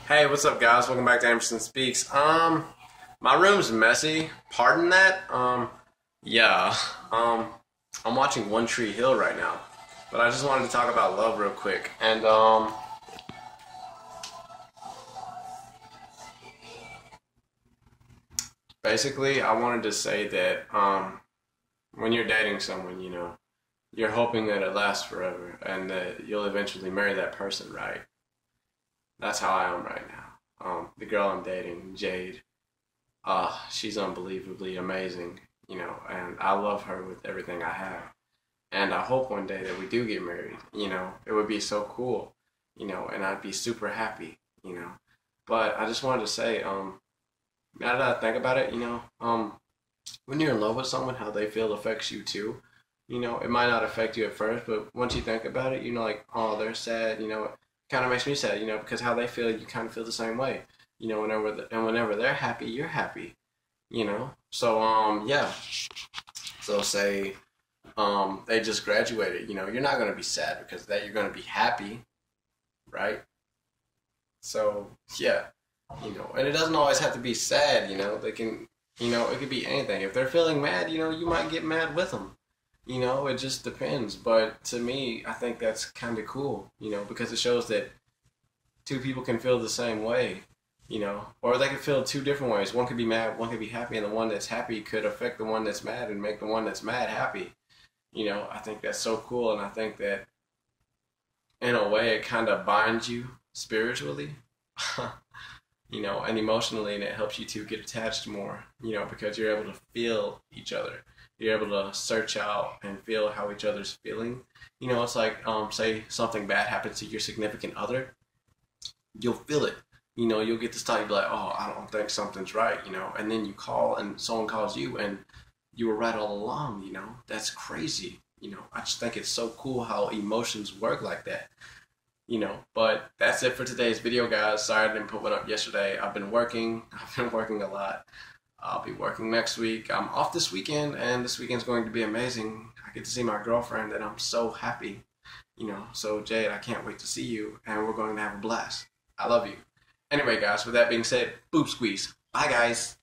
Hey, what's up, guys? Welcome back to Emerson Speaks. My room's messy. Pardon that. Yeah. I'm watching One Tree Hill right now, but I just wanted to talk about love real quick. And basically, I wanted to say that when you're dating someone, you're hoping that it lasts forever and that you'll eventually marry that person, right? That's how I am right now. The girl I'm dating, Jade, she's unbelievably amazing, and I love her with everything I have. And I hope one day that we do get married, it would be so cool, and I'd be super happy, But I just wanted to say, now that I think about it, when you're in love with someone, how they feel affects you too. It might not affect you at first, but once you think about it, like, oh, they're sad, it kind of makes me sad, because how they feel, you kind of feel the same way. Whenever they're happy, you're happy, So, yeah. So say, they just graduated, you're not going to be sad because that you're going to be happy, right? So, yeah, and it doesn't always have to be sad, they can, it could be anything. If they're feeling mad, you might get mad with them. It just depends. But to me, I think that's kind of cool, because it shows that two people can feel the same way, or they could feel two different ways. One could be mad, one could be happy, and the one that's happy could affect the one that's mad and make the one that's mad happy. I think that's so cool, and I think that in a way it kind of binds you spiritually, and emotionally, and it helps you to get attached more, because you're able to feel each other. You're able to search out and feel how each other's feeling. It's like, say something bad happens to your significant other, you'll feel it. You'll get this thought, you'll be like, oh, I don't think something's right, and then you call and someone calls you and you were right all along, That's crazy. I just think it's so cool how emotions work like that. But that's it for today's video, guys. Sorry I didn't put one up yesterday. I've been working a lot. I'll be working next week. I'm off this weekend, and this weekend's going to be amazing. I get to see my girlfriend, and I'm so happy. So Jade, I can't wait to see you, and we're going to have a blast. I love you. Anyway, guys, with that being said, boob squeeze. Bye, guys.